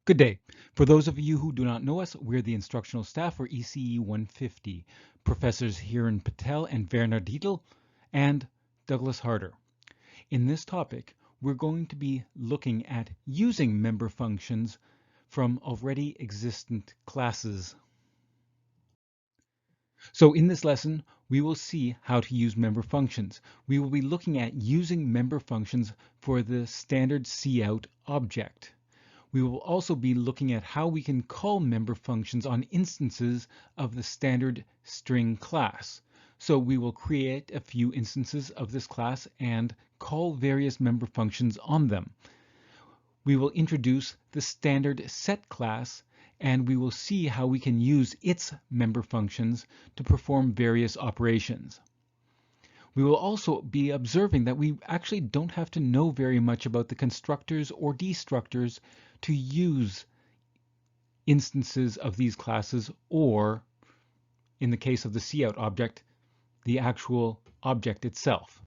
Good day. For those of you who do not know us, we're the instructional staff for ECE 150, Professors Hiran Patel and Werner Dietl, and Douglas Harder. In this topic, we're going to be looking at using member functions from already existent classes. So in this lesson, we will see how to use member functions. We will be looking at using member functions for the standard cout object. We will also be looking at how we can call member functions on instances of the standard string class. So we will create a few instances of this class and call various member functions on them. We will introduce the standard set class, and we will see how we can use its member functions to perform various operations. We will also be observing that we actually don't have to know very much about the constructors or destructors to use instances of these classes, or in the case of the cout object, the actual object itself.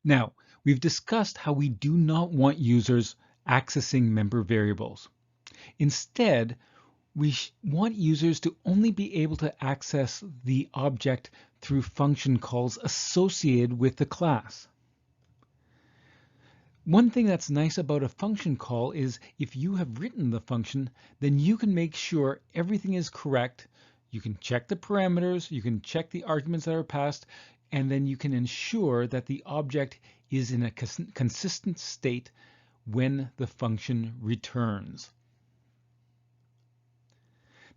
Now, we've discussed how we do not want users accessing member variables. Instead, we want users to only be able to access the object through function calls associated with the class. One thing that's nice about a function call is if you have written the function, then you can make sure everything is correct. You can check the parameters, you can check the arguments that are passed, and then you can ensure that the object is in a consistent state when the function returns.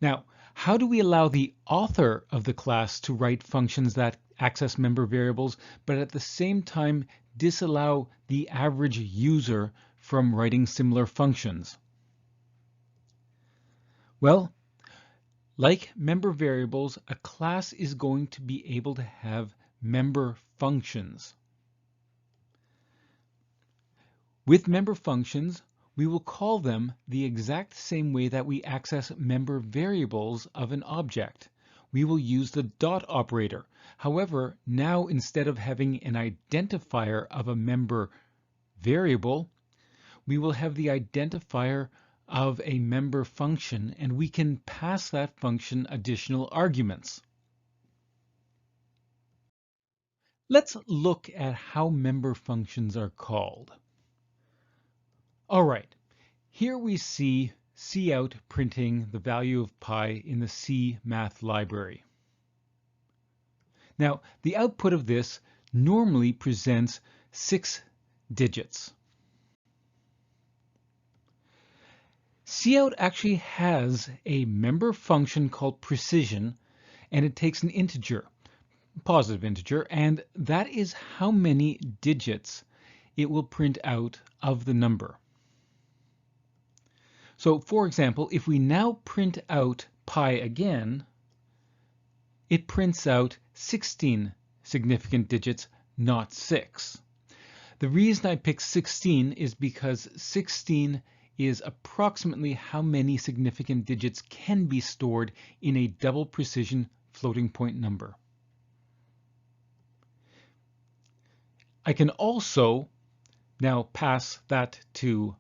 Now, how do we allow the author of the class to write functions that access member variables, but at the same time disallow the average user from writing similar functions? Well, like member variables, a class is going to be able to have member functions. With member functions, we will call them the exact same way that we access member variables of an object. We will use the dot operator. However, now instead of having an identifier of a member variable, we will have the identifier of a member function, and we can pass that function additional arguments. Let's look at how member functions are called. All right, here we see cout printing the value of pi in the C math library. Now, the output of this normally presents 6 digits. Cout actually has a member function called precision, and it takes an integer, positive integer, and that is how many digits it will print out of the number. So, for example, if we now print out pi again, it prints out 16 significant digits, not 6. The reason I picked 16 is because 16 is approximately how many significant digits can be stored in a double precision floating point number. I can also now pass that to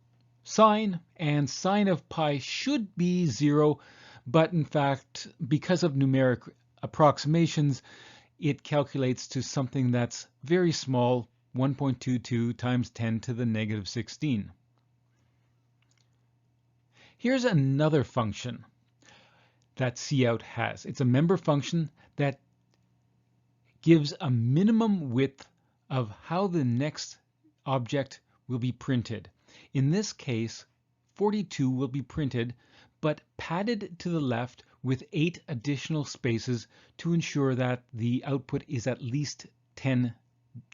sine, and sine of pi should be 0, but in fact, because of numeric approximations, it calculates to something that's very small, 1.22 times 10 to the negative 16. Here's another function that cout has. It's a member function that gives a minimum width of how the next object will be printed. In this case, 42 will be printed, but padded to the left with 8 additional spaces to ensure that the output is at least 10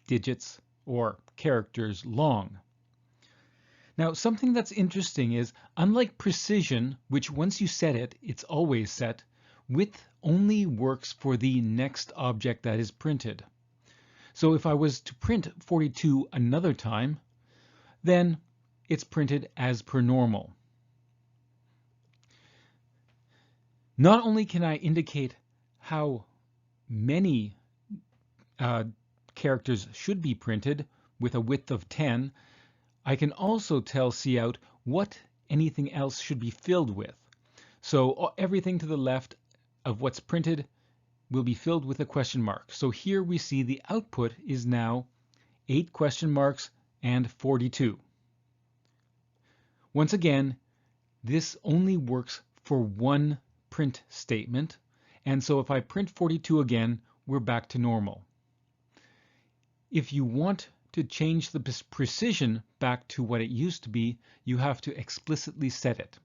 digits or characters long. Now, something that's interesting is, unlike precision, which once you set it, it's always set, width only works for the next object that is printed. So if I was to print 42 another time, then it's printed as per normal. Not only can I indicate how many characters should be printed with a width of 10, I can also tell cout what anything else should be filled with. So everything to the left of what's printed will be filled with a question mark. So here we see the output is now 8 question marks and 42. Once again, this only works for one print statement, and so if I print 42 again, we're back to normal. If you want to change the precision back to what it used to be, you have to explicitly set it.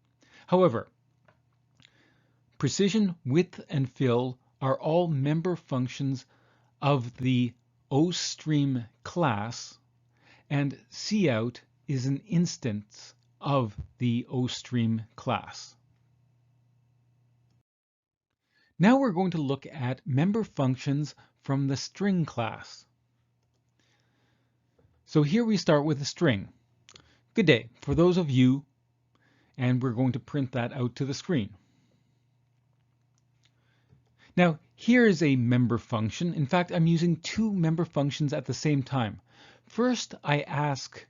However, precision, width, and fill are all member functions of the Ostream class, and cout is an instance of the Ostream class. Now we're going to look at member functions from the string class. So here we start with a string. Good day, for those of you, and we're going to print that out to the screen. Now, here is a member function. In fact, I'm using two member functions at the same time. First, I ask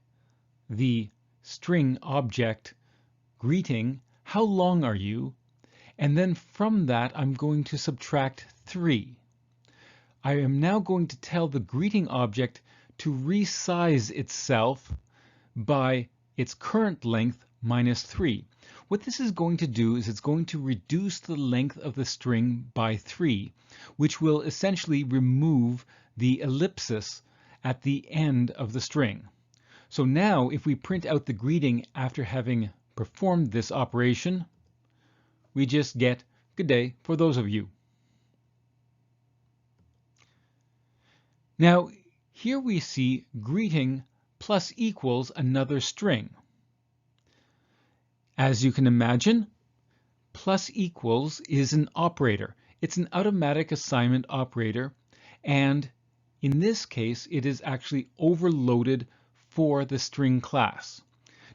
the string object greeting, how long are you? And then from that, I'm going to subtract 3. I am now going to tell the greeting object to resize itself by its current length minus 3. What this is going to do is it's going to reduce the length of the string by 3, which will essentially remove the ellipsis at the end of the string. So now if we print out the greeting after having performed this operation, we just get good day for those of you. Now here we see greeting plus equals another string. As you can imagine, plus equals is an operator. It's an automatic assignment operator, and in this case it is actually overloaded for the string class.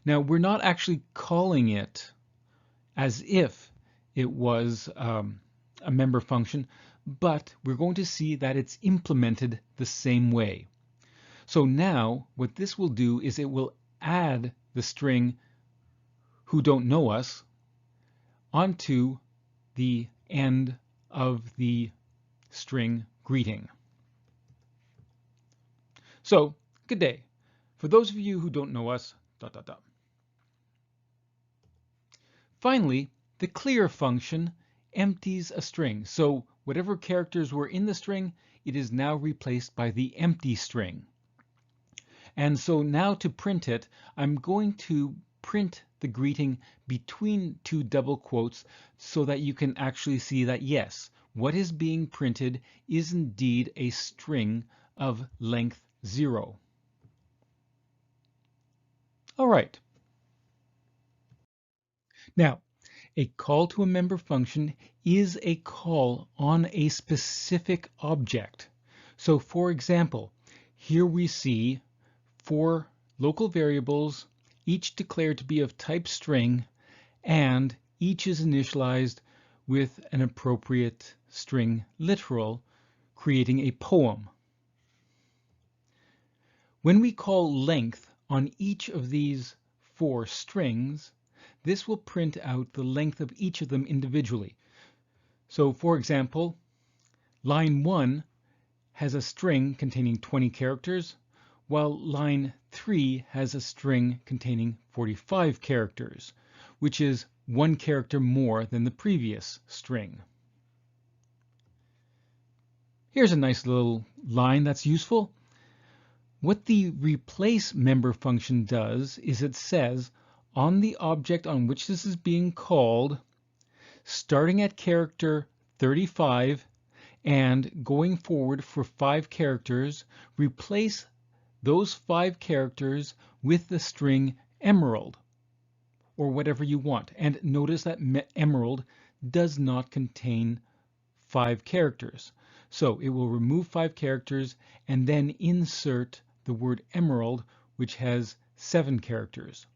Now we're not actually calling it as if it was a member function, but we're going to see that it's implemented the same way. So now what this will do is it will add the string who don't know us onto the end of the string greeting. So, good day. For those of you who don't know us, ... Finally, the clear function empties a string. So whatever characters were in the string, it is now replaced by the empty string. And so now to print it, I'm going to print the greeting between two double quotes so that you can actually see that yes, what is being printed is indeed a string of length 0. All right. Now, a call to a member function is a call on a specific object. So for example, here we see 4 local variables, each declared to be of type string, and each is initialized with an appropriate string literal, creating a poem. When we call length on each of these 4 strings, this will print out the length of each of them individually. So for example, line 1 has a string containing 20 characters, while line 3 has a string containing 45 characters, which is 1 character more than the previous string. Here's a nice little line that's useful. What the replace member function does is it says on the object on which this is being called, starting at character 35 and going forward for 5 characters, replace those 5 characters with the string emerald, or whatever you want. And notice that emerald does not contain 5 characters. So it will remove 5 characters and then insert the word emerald, which has 7 characters.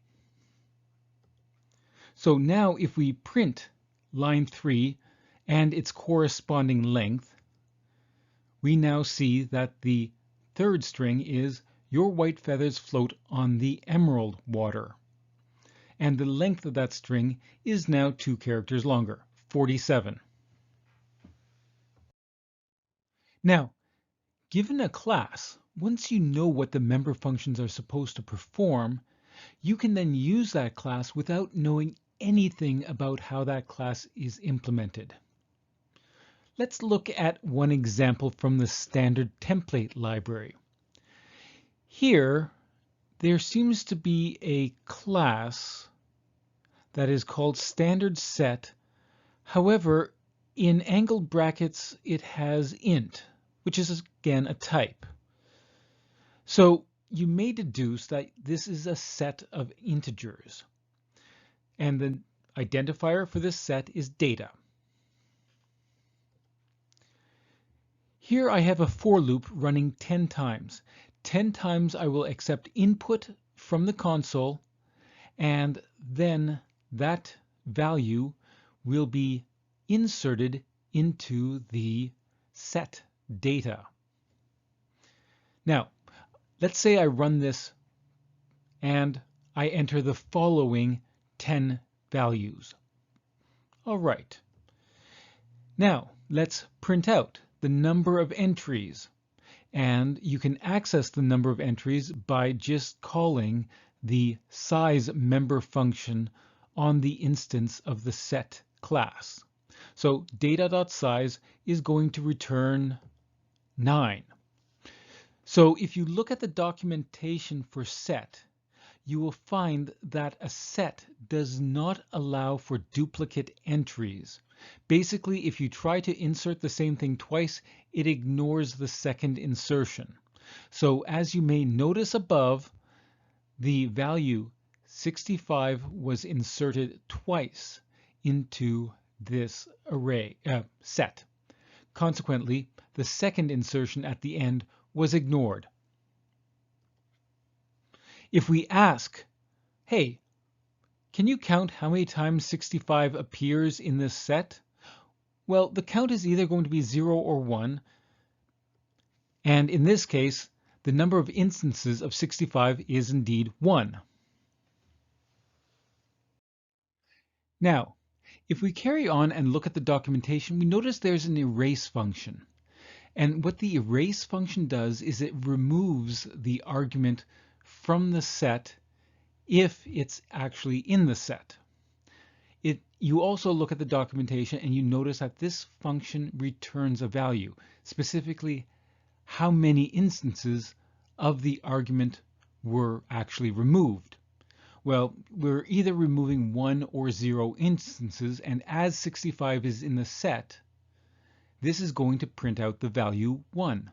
So now if we print line 3 and its corresponding length, we now see that the third string is your white feathers float on the emerald water. And the length of that string is now 2 characters longer, 47. Now, given a class, once you know what the member functions are supposed to perform, you can then use that class without knowing anything about how that class is implemented. Let's look at one example from the standard template library. Here, there seems to be a class that is called standard set. However, in angled brackets, it has int, which is again a type. So you may deduce that this is a set of integers. And the identifier for this set is data. Here I have a for loop running 10 times. 10 times I will accept input from the console, and then that value will be inserted into the set data. Now, let's say I run this and I enter the following 10 values. All right. Now, let's print out the number of entries. And you can access the number of entries by just calling the size member function on the instance of the set class. So data.size is going to return 9. So if you look at the documentation for set, you will find that a set does not allow for duplicate entries. Basically, if you try to insert the same thing twice, it ignores the second insertion. So as you may notice above, the value 65 was inserted twice into this array set. Consequently, the second insertion at the end was ignored. If we ask, hey, can you count how many times 65 appears in this set? Well, the count is either going to be 0 or 1. And in this case, the number of instances of 65 is indeed 1. Now, if we carry on and look at the documentation, we notice there's an erase function. And what the erase function does is it removes the argument from the set if it's actually in the set. You also look at the documentation and you notice that this function returns a value, specifically how many instances of the argument were actually removed. Well, we're either removing 1 or 0 instances, and as 65 is in the set, this is going to print out the value 1.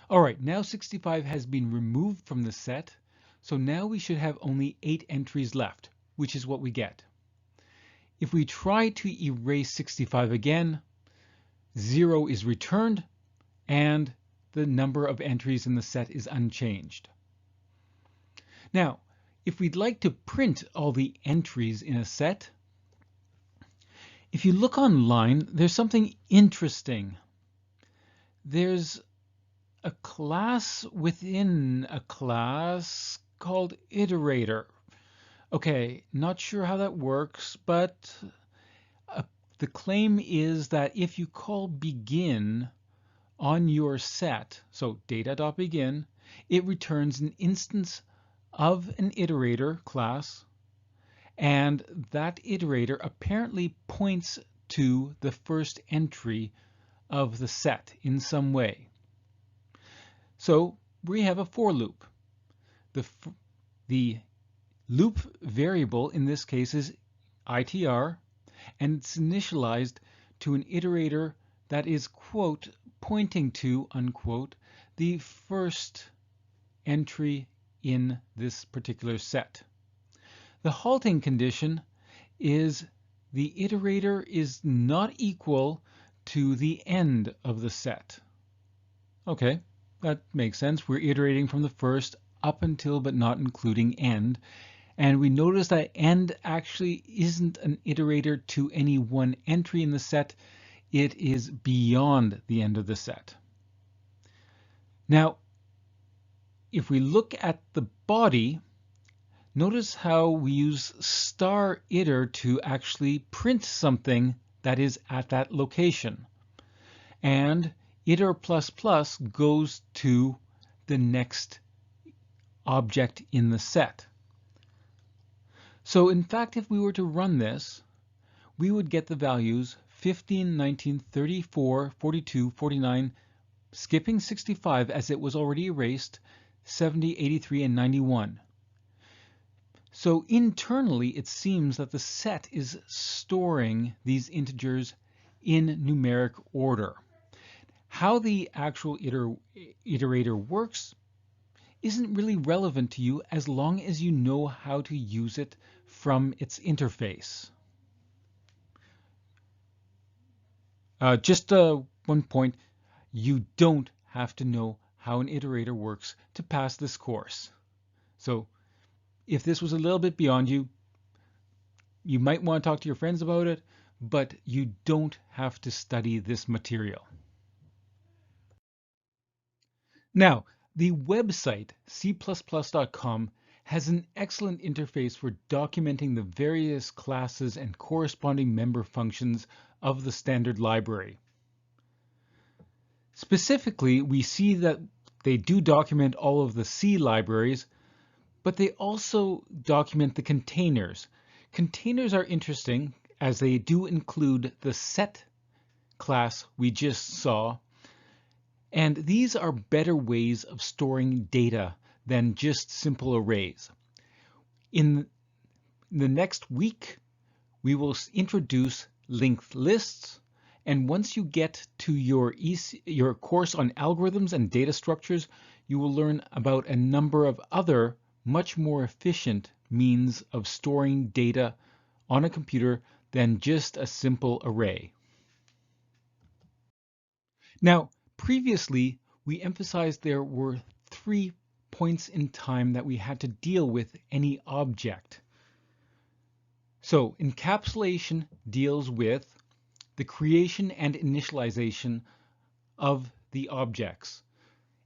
All right, now 65 has been removed from the set, so now we should have only 8 entries left, which is what we get. If we try to erase 65 again, 0 is returned, and the number of entries in the set is unchanged. Now, if we'd like to print all the entries in a set, if you look online, there's something interesting. There's a class within a class called Iterator. Okay, not sure how that works, but the claim is that if you call begin on your set, so data.begin, it returns an instance of an iterator class, and that iterator apparently points to the first entry of the set in some way. So we have a for loop. The loop variable in this case is itr, and it's initialized to an iterator that is, quote, pointing to, unquote, the first entry in this particular set. The halting condition is the iterator is not equal to the end of the set. Okay, that makes sense. We're iterating from the first up until but not including end. And we notice that end actually isn't an iterator to any one entry in the set. It is beyond the end of the set. Now, if we look at the body, notice how we use *iter to actually print something that is at that location. And iter++ goes to the next object in the set. So in fact, if we were to run this, we would get the values 15, 19, 34, 42, 49, skipping 65 as it was already erased, 70, 83, and 91. So internally, it seems that the set is storing these integers in numeric order. How the actual iterator works isn't really relevant to you as long as you know how to use it from its interface. Just one point, you don't have to know how an iterator works to pass this course. So if this was a little bit beyond you, you might want to talk to your friends about it, but you don't have to study this material. Now, the website c++.com has an excellent interface for documenting the various classes and corresponding member functions of the standard library. Specifically, we see that they do document all of the C libraries, but they also document the containers. Containers are interesting as they do include the set class we just saw, and these are better ways of storing data than just simple arrays. In the next week, we will introduce linked lists, and once you get to your course on algorithms and data structures, you will learn about a number of other much more efficient means of storing data on a computer than just a simple array. Now, previously, we emphasized there were 3 points in time that we had to deal with any object. So, encapsulation deals with the creation and initialization of the objects.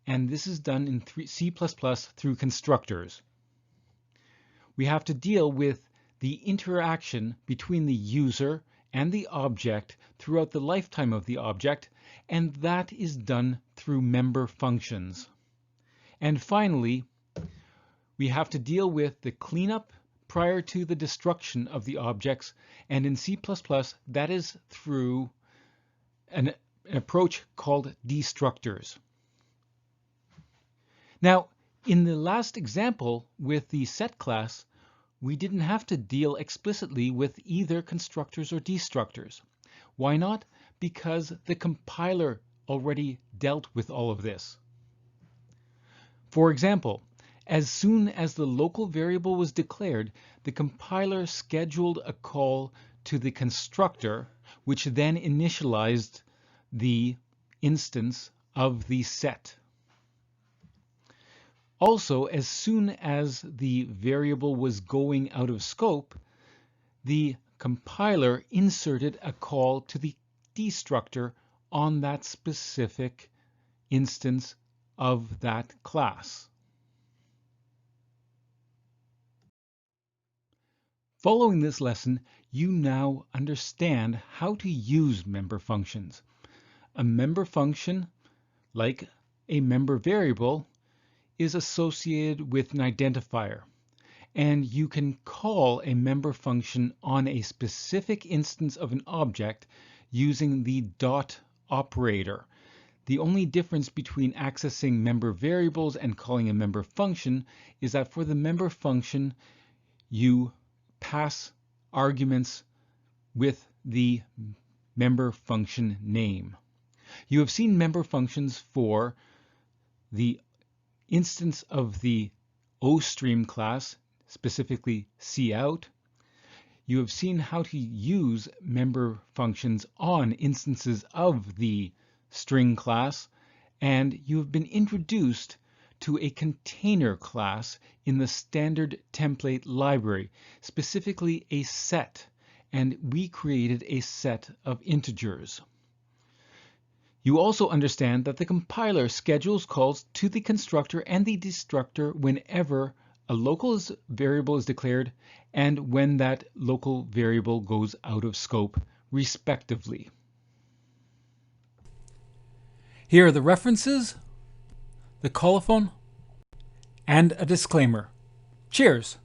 And this is done in C++ through constructors. We have to deal with the interaction between the user and the object throughout the lifetime of the object, and that is done through member functions. And finally, we have to deal with the cleanup prior to the destruction of the objects, and in C++, that is through an approach called destructors. Now, in the last example with the set class, we didn't have to deal explicitly with either constructors or destructors. Why not? Because the compiler already dealt with all of this. For example, as soon as the local variable was declared, the compiler scheduled a call to the constructor, which then initialized the instance of the set. Also, as soon as the variable was going out of scope, the compiler inserted a call to the destructor on that specific instance of that class. Following this lesson, you now understand how to use member functions. A member function, like a member variable, is associated with an identifier, and you can call a member function on a specific instance of an object using the dot operator. The only difference between accessing member variables and calling a member function is that for the member function, you pass arguments with the member function name. You have seen member functions for the instance of the Ostream class, specifically cout. You have seen how to use member functions on instances of the string class, and you have been introduced to a container class in the standard template library, specifically a set, and we created a set of integers. You also understand that the compiler schedules calls to the constructor and the destructor whenever a local variable is declared and when that local variable goes out of scope, respectively. Here are the references, the colophon, and a disclaimer. Cheers!